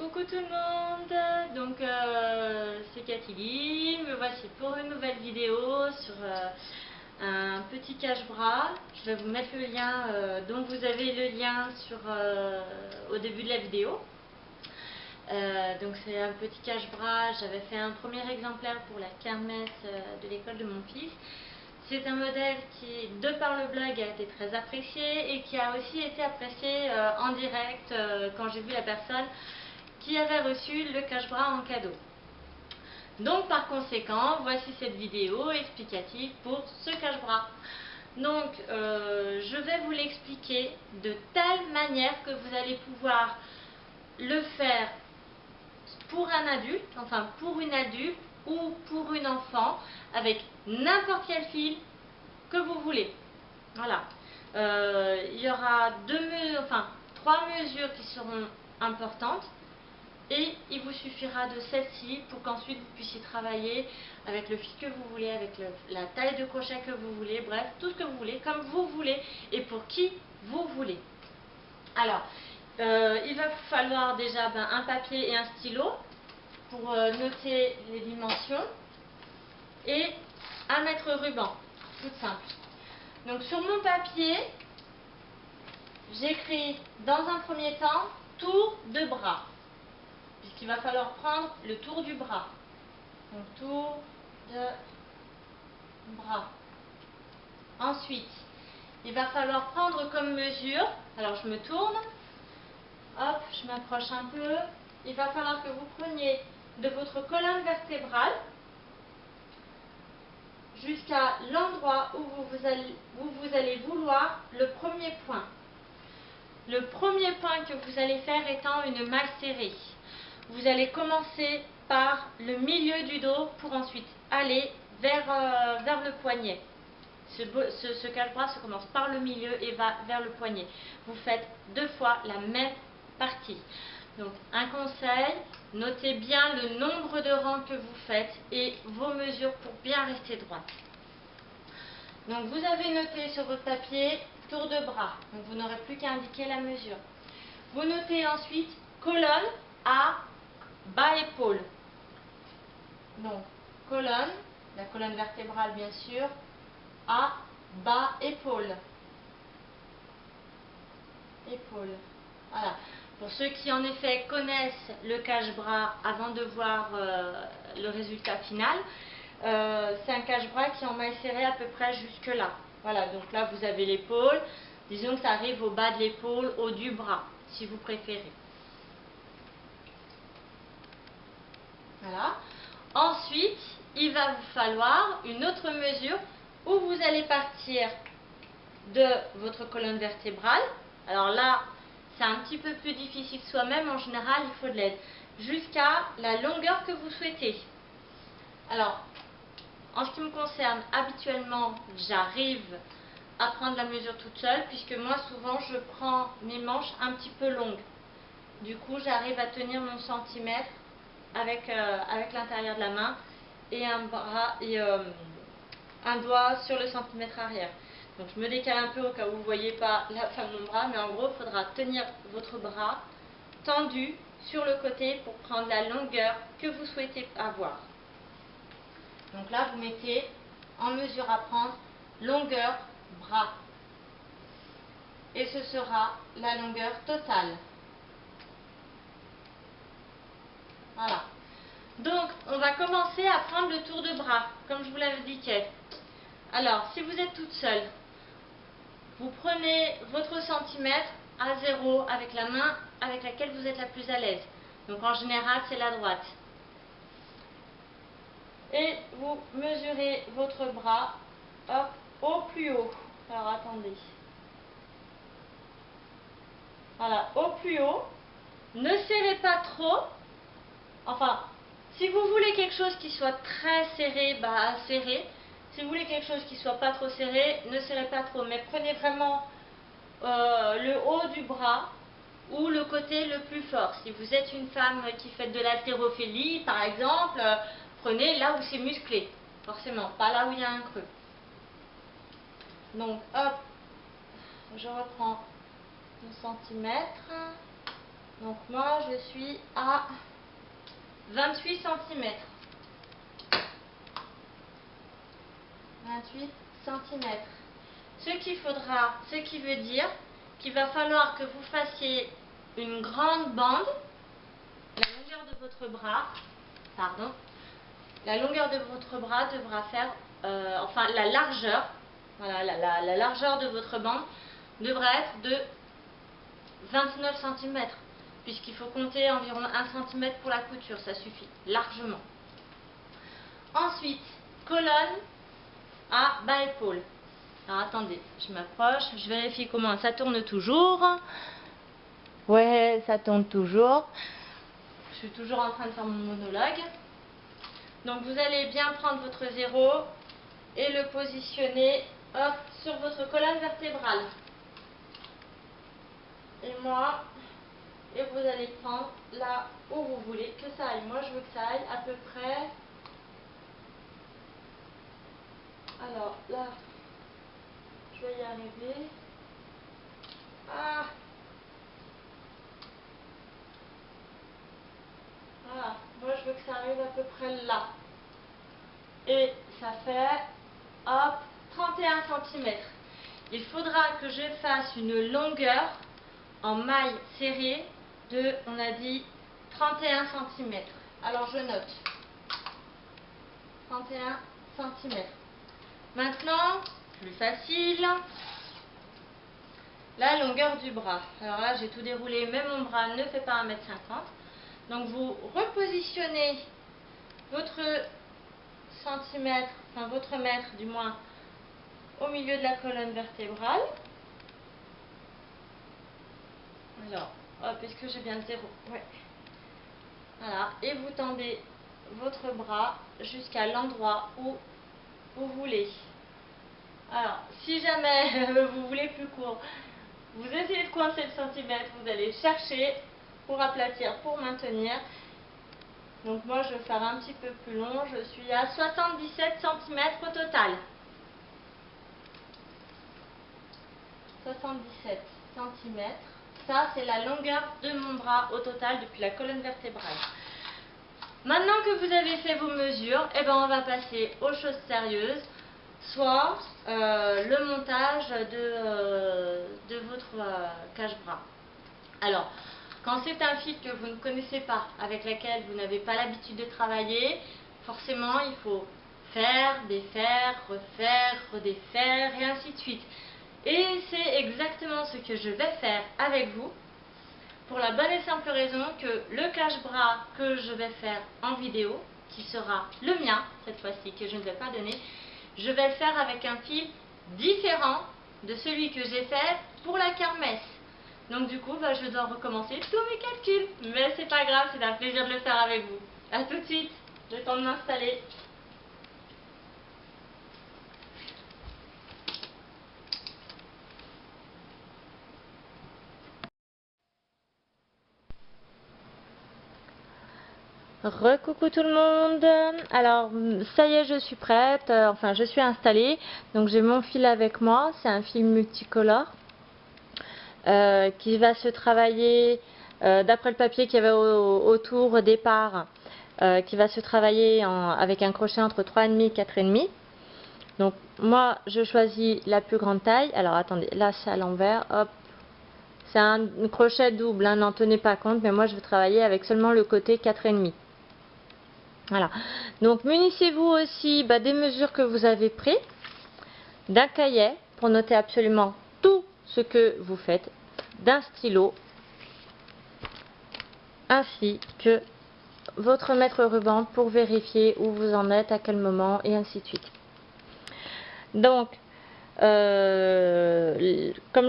Coucou tout le monde, donc c'est Cathy, me voici pour une nouvelle vidéo sur un petit cache-bras. Je vais vous mettre le lien, donc vous avez le lien au début de la vidéo. Donc c'est un petit cache-bras, j'avais fait un premier exemplaire pour la kermesse de l'école de mon fils. C'est un modèle qui, de par le blog, a été très apprécié et qui a aussi été apprécié en direct quand j'ai vu la personne qui avait reçu le cache-bras en cadeau. Donc par conséquent, voici cette vidéo explicative pour ce cache-bras. Donc je vais vous l'expliquer de telle manière que vous allez pouvoir le faire pour un adulte, enfin pour une adulte ou pour une enfant, avec n'importe quel fil que vous voulez. Voilà. Il y aura trois mesures qui seront importantes. Et il vous suffira de celle-ci pour qu'ensuite vous puissiez travailler avec le fil que vous voulez, avec la taille de crochet que vous voulez, bref, tout ce que vous voulez, comme vous voulez et pour qui vous voulez. Alors, il va vous falloir déjà un papier et un stylo pour noter les dimensions et un mètre ruban, tout simple. Donc sur mon papier, j'écris dans un premier temps tour de bras. Puisqu'il va falloir prendre le tour du bras. Donc tour de bras. Ensuite, il va falloir prendre comme mesure, alors je me tourne, hop, je m'approche un peu. Il va falloir que vous preniez de votre colonne vertébrale jusqu'à l'endroit où vous allez vouloir le premier point. Le premier point que vous allez faire étant une malle serrée. Vous allez commencer par le milieu du dos pour ensuite aller vers le poignet. Ce cache-bras se commence par le milieu et va vers le poignet. Vous faites 2 fois la même partie. Donc un conseil, notez bien le nombre de rangs que vous faites et vos mesures pour bien rester droite. Donc vous avez noté sur votre papier tour de bras. Donc vous n'aurez plus qu'à indiquer la mesure. Vous notez ensuite colonne à bas épaule. Donc colonne, la colonne vertébrale bien sûr, à bas épaule. Épaule. Voilà. Pour ceux qui en effet connaissent le cache-bras avant de voir le résultat final, c'est un cache-bras qui est en maille serrée à peu près jusque là. Voilà, donc là vous avez l'épaule. Disons que ça arrive au bas de l'épaule, au du bras, si vous préférez. Voilà. Ensuite, il va vous falloir une autre mesure où vous allez partir de votre colonne vertébrale. Alors là, c'est un petit peu plus difficile soi-même. En général, il faut de l'aide. Jusqu'à la longueur que vous souhaitez. Alors, en ce qui me concerne, habituellement, j'arrive à prendre la mesure toute seule, puisque moi, souvent, je prends mes manches un petit peu longues. Du coup, j'arrive à tenir mon centimètre avec l'intérieur de la main et un doigt sur le centimètre arrière. Donc je me décale un peu au cas où vous ne voyez pas la fin de mon bras, mais en gros il faudra tenir votre bras tendu sur le côté pour prendre la longueur que vous souhaitez avoir. Donc là vous mettez en mesure à prendre longueur bras et ce sera la longueur totale. Voilà. Donc, on va commencer à prendre le tour de bras, comme je vous l'indiquais. Alors, si vous êtes toute seule, vous prenez votre centimètre à 0 avec la main avec laquelle vous êtes la plus à l'aise. Donc, en général, c'est la droite. Et vous mesurez votre bras, hop, au plus haut. Alors, attendez. Voilà, au plus haut. Ne serrez pas trop. Enfin, si vous voulez quelque chose qui soit très serré, serrez. Si vous voulez quelque chose qui soit pas trop serré, ne serrez pas trop. Mais prenez vraiment le haut du bras ou le côté le plus fort. Si vous êtes une femme qui fait de l'haltérophilie, par exemple, prenez là où c'est musclé. Forcément, pas là où il y a un creux. Donc, hop, je reprends mon centimètre. Donc moi je suis à 28 cm. 28 cm. Ce qui veut dire qu'il va falloir que vous fassiez une grande bande. La longueur de votre bras, pardon, la longueur de votre bras devra faire, enfin la largeur, voilà, la largeur de votre bande devra être de 29 cm, puisqu'il faut compter environ 1 cm pour la couture, ça suffit largement. Ensuite, colonne à bas épaule. Alors attendez, je m'approche, je vérifie comment ça tourne toujours. Ouais, ça tourne toujours. Je suis toujours en train de faire mon monologue. Donc vous allez bien prendre votre 0 et le positionner hop, sur votre colonne vertébrale. Et vous allez prendre là où vous voulez que ça aille. Moi je veux que ça aille à peu près. Alors là, je vais y arriver. Ah! Voilà, moi je veux que ça arrive à peu près là. Et ça fait, hop, 31 cm. Il faudra que je fasse une longueur en maille serrée de, on a dit, 31 cm. Alors je note. 31 cm. Maintenant, plus facile, la longueur du bras. Alors là, j'ai tout déroulé, mais mon bras ne fait pas 1,50 m. Donc vous repositionnez votre centimètre, enfin votre mètre du moins, au milieu de la colonne vertébrale. Alors, hop, est-ce que j'ai bien le 0? Ouais. Voilà, et vous tendez votre bras jusqu'à l'endroit où vous voulez. Alors, si jamais vous voulez plus court, vous essayez de coincer le centimètre, vous allez chercher pour aplatir, pour maintenir. Donc moi je vais faire un petit peu plus long, je suis à 77 cm au total. 77 cm, ça c'est la longueur de mon bras au total depuis la colonne vertébrale. Maintenant que vous avez fait vos mesures, eh ben on va passer aux choses sérieuses, soit le montage de votre cache-bras. Alors, quand c'est un fil que vous ne connaissez pas, avec laquelle vous n'avez pas l'habitude de travailler, forcément il faut faire, défaire, refaire, redéfaire et ainsi de suite. Et c'est exactement ce que je vais faire avec vous, pour la bonne et simple raison que le cache-bras que je vais faire en vidéo, qui sera le mien cette fois-ci, que je ne vais pas donner, je vais le faire avec un fil différent de celui que j'ai fait pour la kermesse. Donc du coup, je dois recommencer tous mes calculs. Mais c'est pas grave, c'est un plaisir de le faire avec vous. A tout de suite, le temps de m'installer. Recoucou tout le monde. Alors ça y est, je suis prête, enfin je suis installée. Donc j'ai mon fil avec moi, c'est un fil multicolore qui va se travailler d'après le papier qu'il y avait autour au départ, qui va se travailler avec un crochet entre 3,5 et 4,5. Donc moi je choisis la plus grande taille. Alors attendez, là c'est à l'envers, hop. C'est un crochet double, hein, n'en tenez pas compte, mais moi je vais travailler avec seulement le côté 4,5. Voilà, donc munissez-vous aussi des mesures que vous avez prises, d'un cahier pour noter absolument tout ce que vous faites, d'un stylo, ainsi que votre mètre ruban pour vérifier où vous en êtes, à quel moment, et ainsi de suite. Donc, comme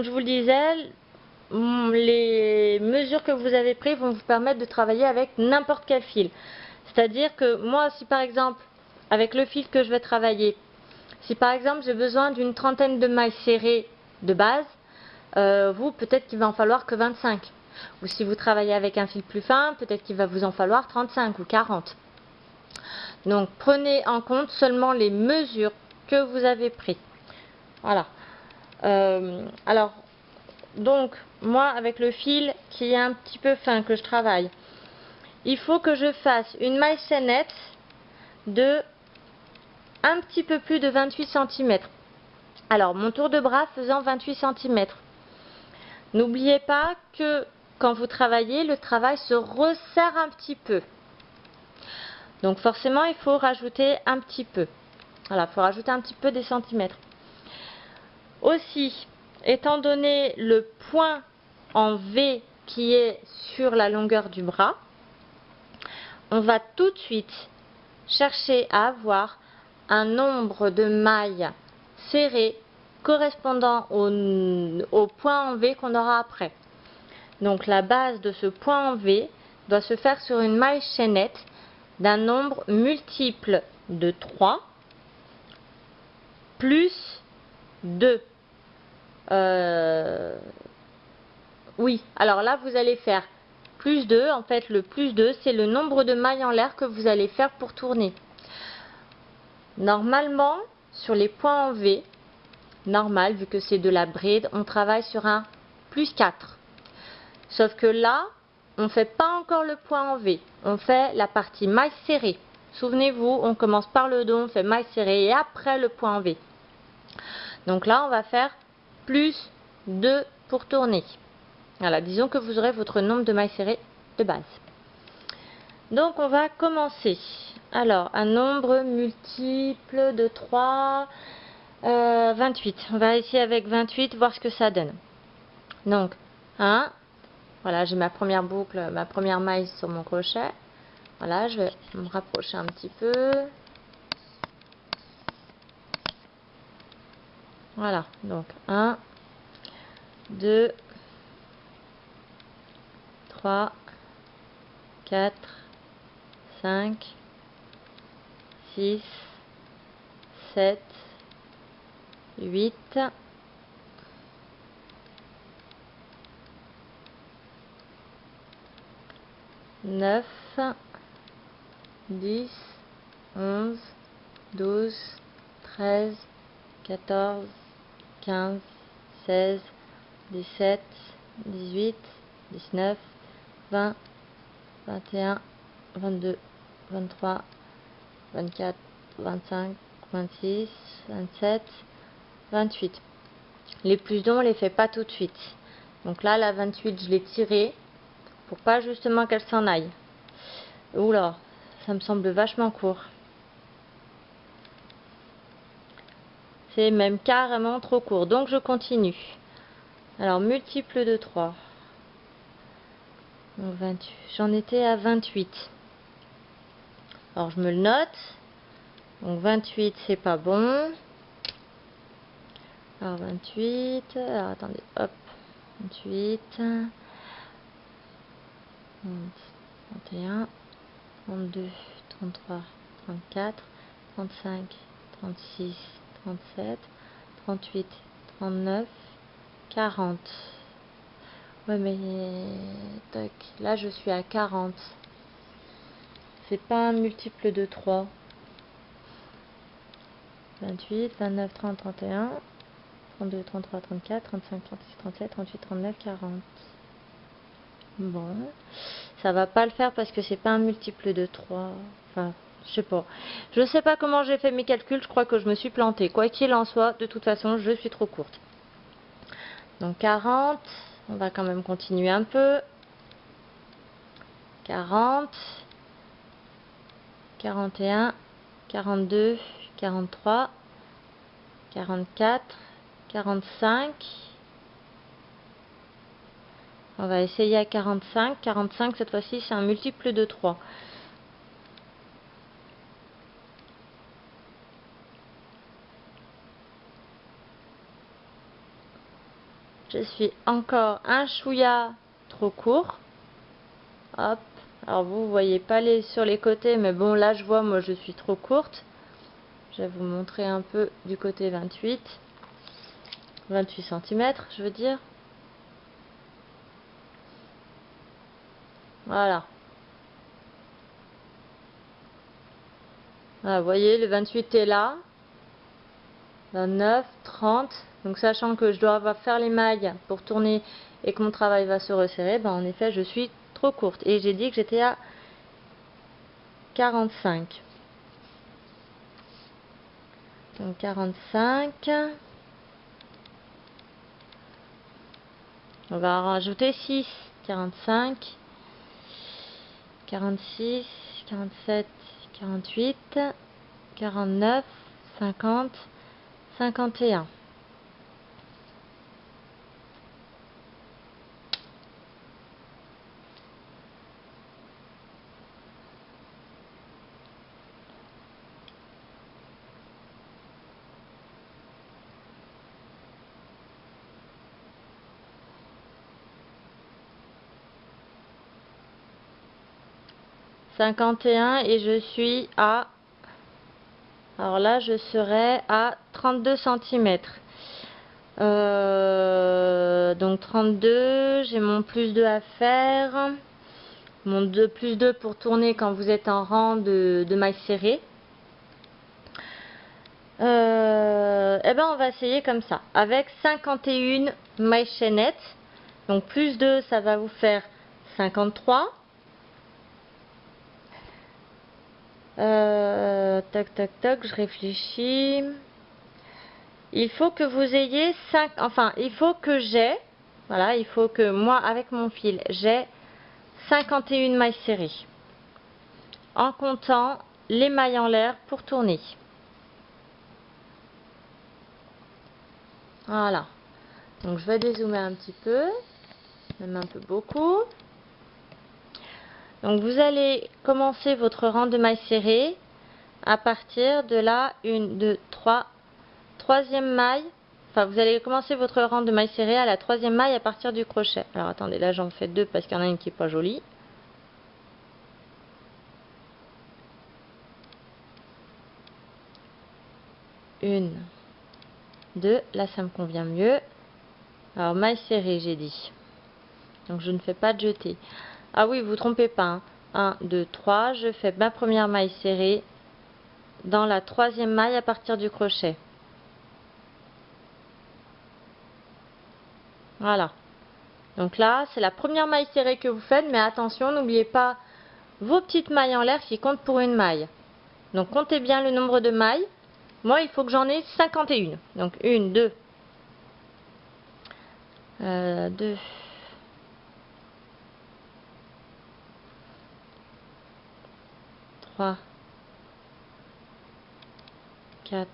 je vous le disais, les mesures que vous avez prises vont vous permettre de travailler avec n'importe quel fil. C'est-à-dire que moi, si par exemple, avec le fil que je vais travailler, si par exemple j'ai besoin d'une trentaine de mailles serrées de base, vous, peut-être qu'il va en falloir que 25. Ou si vous travaillez avec un fil plus fin, peut-être qu'il va vous en falloir 35 ou 40. Donc prenez en compte seulement les mesures que vous avez prises. Voilà. Alors, donc moi avec le fil qui est un petit peu fin que je travaille, il faut que je fasse une maille chaînette de un petit peu plus de 28 cm. Alors mon tour de bras faisant 28 cm. N'oubliez pas que quand vous travaillez, le travail se resserre un petit peu. Donc forcément il faut rajouter un petit peu. Voilà, il faut rajouter un petit peu des centimètres. Aussi, étant donné le point en V qui est sur la longueur du bras, on va tout de suite chercher à avoir un nombre de mailles serrées correspondant au point en V qu'on aura après. Donc la base de ce point en V doit se faire sur une maille chaînette d'un nombre multiple de 3 plus 2. Oui, alors là vous allez faire plus 2. En fait le plus 2 c'est le nombre de mailles en l'air que vous allez faire pour tourner. Normalement sur les points en V, normal vu que c'est de la bride, on travaille sur un plus 4. Sauf que là on ne fait pas encore le point en V, on fait la partie maille serrée. Souvenez-vous, on commence par le dos, on fait maille serrée et après le point en V. Donc là on va faire plus 2 pour tourner. Voilà, disons que vous aurez votre nombre de mailles serrées de base. Donc on va commencer. Alors un nombre multiple de 3, 28. On va essayer avec 28, voir ce que ça donne. Donc 1, voilà, j'ai ma première boucle, ma première maille sur mon crochet. Voilà, je vais me rapprocher un petit peu. Voilà, donc 1, 2, 3, 4, 5, 6, 7, 8, 9, 10, 11, 12, 13, 14, 15, 16, 17, 18, 19, 20, 21, 22, 23, 24, 25, 26, 27, 28. Les plus longs, on les fait pas tout de suite. Donc là, la 28, je l'ai tirée pour pas justement qu'elle s'en aille. Oula, ça me semble vachement court. C'est même carrément trop court. Donc je continue. Alors, multiple de 3. Donc 28. J'en étais à 28. Alors je me le note. Donc 28, c'est pas bon. Alors 28. Alors attendez, hop. 28. 31. 32. 33. 34. 35. 36. 37. 38. 39. 40. Ouais mais tac, là je suis à 40. C'est pas un multiple de 3. 28, 29, 30, 31, 32, 33, 34, 35, 36, 37, 38, 39, 40. Bon, ça va pas le faire parce que c'est pas un multiple de 3. Enfin, je sais pas. Je sais pas comment j'ai fait mes calculs, je crois que je me suis plantée. Quoi qu'il en soit, de toute façon, je suis trop courte. Donc 40, on va quand même continuer un peu. 40, 41, 42, 43, 44, 45. On va essayer à 45. 45, cette fois-ci, c'est un multiple de 3. Je suis encore un chouïa trop court. Hop. Alors vous voyez pas sur les côtés, mais bon, là je vois, moi je suis trop courte. Je vais vous montrer un peu du côté 28. 28 cm, je veux dire. Voilà. Voilà, vous voyez, le 28 est là. 29, 30, Donc sachant que je dois faire les mailles pour tourner et que mon travail va se resserrer, ben en effet je suis trop courte. Et j'ai dit que j'étais à 45. Donc 45. On va en rajouter 6. 45. 46. 47. 48. 49. 50. 51. Et je suis à... Alors là, je serai à 32 cm. Donc 32, j'ai mon plus 2 à faire. Mon 2 plus 2 pour tourner quand vous êtes en rang de mailles serrées. Eh ben on va essayer comme ça. Avec 51 mailles chaînettes. Donc plus 2, ça va vous faire 53. Tac, tac, tac, je réfléchis. Il faut que vous ayez 5, enfin, il faut que j'ai, voilà, il faut que moi, avec mon fil, j'ai 51 mailles serrées. En comptant les mailles en l'air pour tourner. Voilà. Donc, je vais dézoomer un petit peu, même un peu beaucoup. Donc, vous allez commencer votre rang de mailles serrées à partir de la 1, 2, 3, troisième maille. Enfin, vous allez commencer votre rang de mailles serrées à la troisième maille à partir du crochet. Alors, attendez, là, j'en fais deux parce qu'il y en a une qui est pas jolie. Une, deux, là, ça me convient mieux. Alors, maille serrée, j'ai dit. Donc, je ne fais pas de jeté. Ah oui, vous trompez pas. 1, 2, 3. Je fais ma première maille serrée dans la troisième maille à partir du crochet. Voilà. Donc là, c'est la première maille serrée que vous faites, mais attention, n'oubliez pas vos petites mailles en l'air qui comptent pour une maille. Donc comptez bien le nombre de mailles. Moi, il faut que j'en ai 51. Donc 1, 2, 2, 3, 4,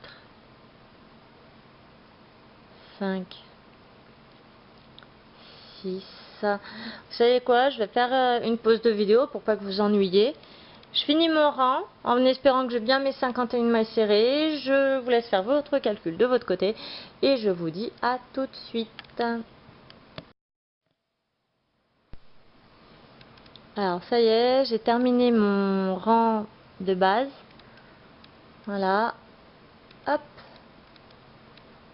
5, 6. Vous savez quoi? Je vais faire une pause de vidéo pour pas que vous ennuyiez. Je finis mon rang en espérant que j'ai bien mes 51 mailles serrées. Je vous laisse faire votre calcul de votre côté et je vous dis à tout de suite. Alors ça y est, j'ai terminé mon rang de base. Voilà. Hop.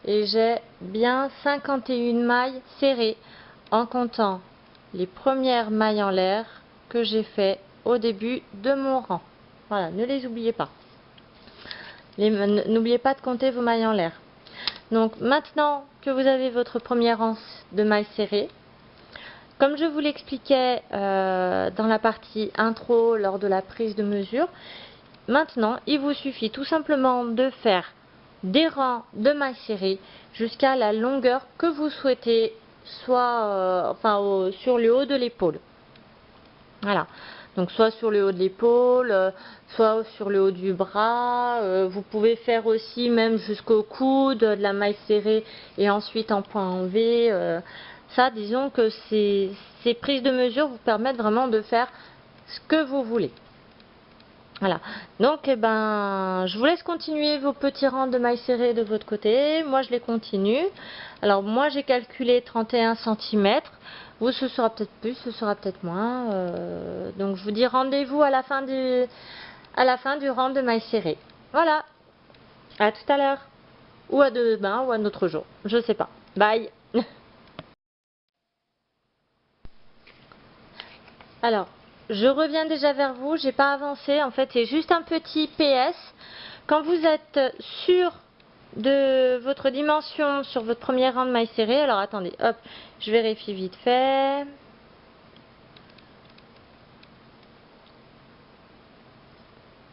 Et j'ai bien 51 mailles serrées en comptant les premières mailles en l'air que j'ai fait au début de mon rang. Voilà, ne les oubliez pas. N'oubliez pas de compter vos mailles en l'air. Donc maintenant que vous avez votre premier rang de mailles serrées, comme je vous l'expliquais dans la partie intro lors de la prise de mesure, maintenant il vous suffit tout simplement de faire des rangs de mailles serrées jusqu'à la longueur que vous souhaitez, soit sur le haut de l'épaule. Voilà. Donc soit sur le haut de l'épaule, soit sur le haut du bras. Vous pouvez faire aussi même jusqu'au coude de la maille serrée et ensuite en point en V. Ça, disons que ces prises de mesure vous permettent vraiment de faire ce que vous voulez. Voilà. Donc, eh ben, je vous laisse continuer vos petits rangs de mailles serrées de votre côté. Moi, je les continue. Alors, moi, j'ai calculé 31 cm. Vous, ce sera peut-être plus, ce sera peut-être moins. Donc, je vous dis rendez-vous à la fin du rang de mailles serrées. Voilà. À tout à l'heure. Ou à demain, ou à un autre jour. Je sais pas. Bye. Alors, je reviens déjà vers vous. J'ai pas avancé. En fait, c'est juste un petit PS. Quand vous êtes sûr de votre dimension sur votre premier rang de mailles serrées. Alors attendez, hop, je vérifie vite fait.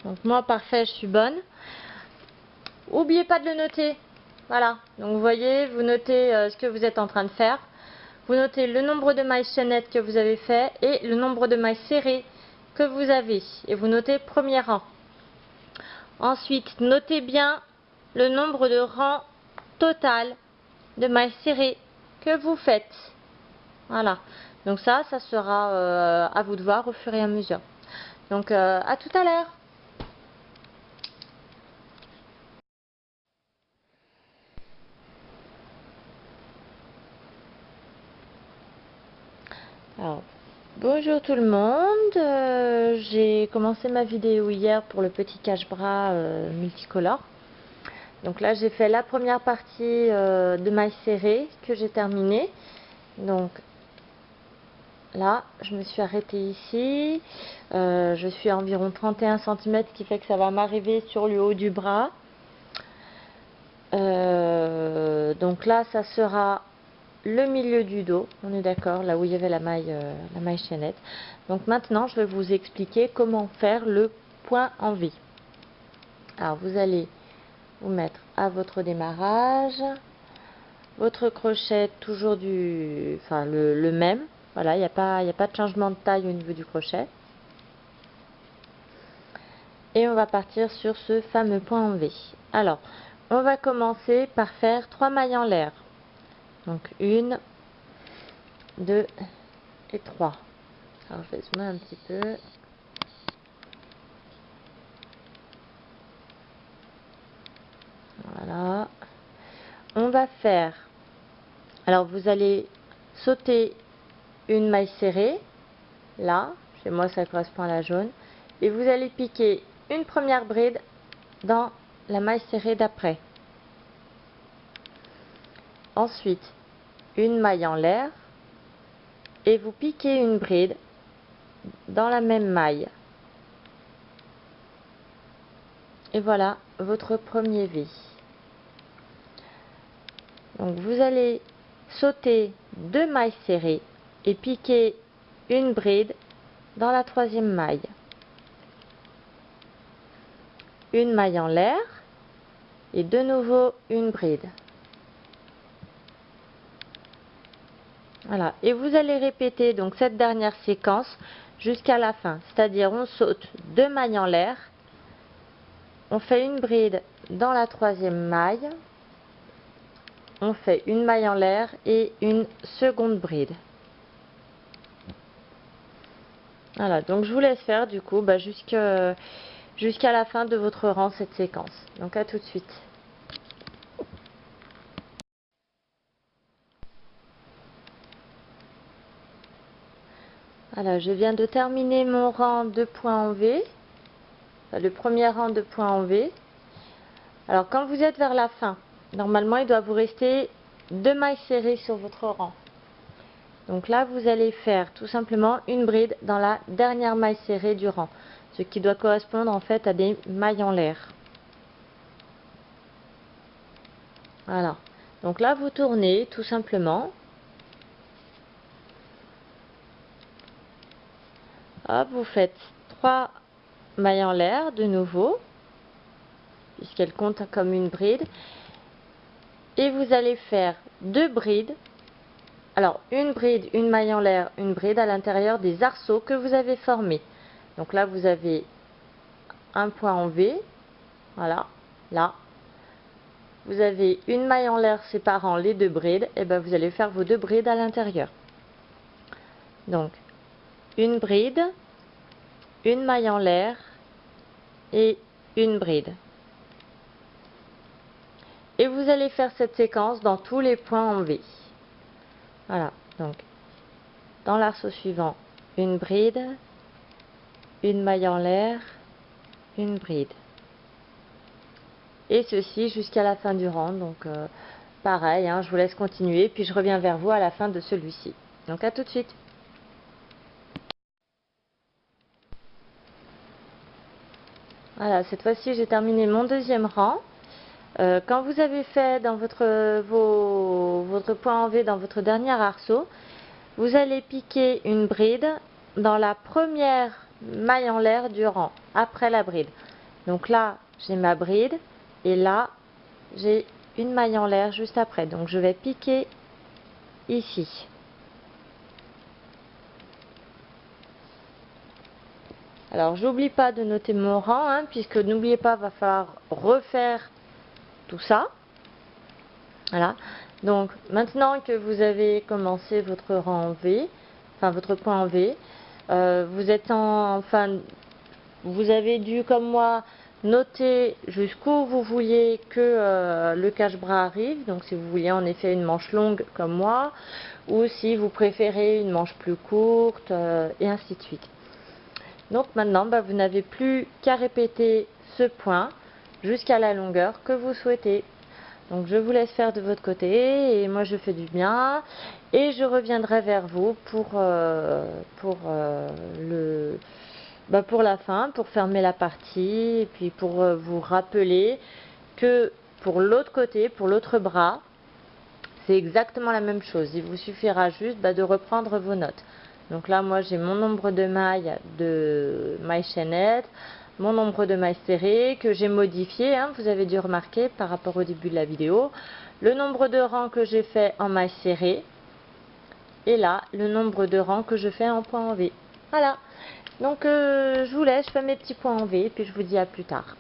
Donc moi parfait, je suis bonne. N'oubliez pas de le noter. Voilà, donc vous voyez, vous notez ce que vous êtes en train de faire. Vous notez le nombre de mailles chaînettes que vous avez fait et le nombre de mailles serrées que vous avez. Et vous notez premier rang. Ensuite, notez bien le nombre de rangs total de mailles serrées que vous faites. Voilà. Donc ça sera à vous de voir au fur et à mesure. Donc à tout à l'heure. Alors, bonjour tout le monde. J'ai commencé ma vidéo hier pour le petit cache-bras multicolore. Donc là, j'ai fait la première partie de mailles serrées que j'ai terminée. Donc là, je me suis arrêtée ici. Je suis à environ 31 cm, ce qui fait que ça va m'arriver sur le haut du bras. Donc là, ça sera le milieu du dos, on est d'accord, là où il y avait la maille chaînette. Donc maintenant, je vais vous expliquer comment faire le point en V. Alors, vous allez vous mettre à votre démarrage, votre crochet toujours le même. Voilà, il n'y a pas de changement de taille au niveau du crochet. Et on va partir sur ce fameux point en V. Alors, on va commencer par faire 3 mailles en l'air. Donc 1, 2 et 3. Alors je vais zoomer un petit peu. Voilà. On va faire. Alors vous allez sauter une maille serrée. Là, chez moi ça correspond à la jaune. Et vous allez piquer une première bride dans la maille serrée d'après. Ensuite, une maille en l'air. Et vous piquez une bride dans la même maille. Et voilà votre premier V. Donc vous allez sauter 2 mailles serrées et piquer une bride dans la troisième maille. Une maille en l'air et de nouveau une bride. Voilà, et vous allez répéter donc cette dernière séquence jusqu'à la fin, c'est-à-dire on saute 2 mailles en l'air, on fait une bride dans la troisième maille, on fait une maille en l'air et une seconde bride. Voilà, donc je vous laisse faire du coup jusqu'à la fin de votre rang cette séquence. Donc à tout de suite. Voilà, je viens de terminer mon rang de points en V, le premier rang de points en V. Alors quand vous êtes vers la fin, normalement il doit vous rester 2 mailles serrées sur votre rang. Donc là vous allez faire tout simplement une bride dans la dernière maille serrée du rang, ce qui doit correspondre en fait à des mailles en l'air. Voilà, donc là vous tournez tout simplement. Hop, vous faites 3 mailles en l'air de nouveau, puisqu'elle compte comme une bride. Et vous allez faire 2 brides. Alors, une bride, une maille en l'air, une bride à l'intérieur des arceaux que vous avez formés. Donc là, vous avez un point en V. Voilà, là. Vous avez une maille en l'air séparant les 2 brides. Et bien, vous allez faire vos 2 brides à l'intérieur. Donc, une bride, une maille en l'air et une bride. Et vous allez faire cette séquence dans tous les points en V. Voilà, donc dans l'arceau suivant, une bride, une maille en l'air, une bride. Et ceci jusqu'à la fin du rang. Donc pareil, hein, je vous laisse continuer, puis je reviens vers vous à la fin de celui-ci. Donc à tout de suite. Voilà, cette fois-ci j'ai terminé mon deuxième rang. Quand vous avez fait dans votre point en V dans votre dernier arceau, vous allez piquer une bride dans la première maille en l'air du rang, après la bride. Donc là, j'ai ma bride et là, j'ai une maille en l'air juste après. Donc je vais piquer ici. Alors j'oublie pas de noter mon rang, hein, puisque n'oubliez pas, va falloir refaire tout ça. Voilà. Donc maintenant que vous avez commencé votre rang en V, enfin votre point en V, vous avez dû comme moi noter jusqu'où vous vouliez que le cache-bras arrive. Donc si vous vouliez en effet une manche longue comme moi, ou si vous préférez une manche plus courte, et ainsi de suite. Donc maintenant, vous n'avez plus qu'à répéter ce point jusqu'à la longueur que vous souhaitez. Donc je vous laisse faire de votre côté et moi je fais du bien et je reviendrai vers vous pour la fin, pour fermer la partie et puis pour vous rappeler que pour l'autre côté, pour l'autre bras, c'est exactement la même chose. Il vous suffira juste de reprendre vos notes. Donc là, moi, j'ai mon nombre de mailles chaînettes, mon nombre de mailles serrées que j'ai modifié, hein, vous avez dû remarquer par rapport au début de la vidéo. Le nombre de rangs que j'ai fait en mailles serrées. Et là, le nombre de rangs que je fais en point en V. Voilà. Donc, je vous laisse, je fais mes petits points en V et puis je vous dis à plus tard.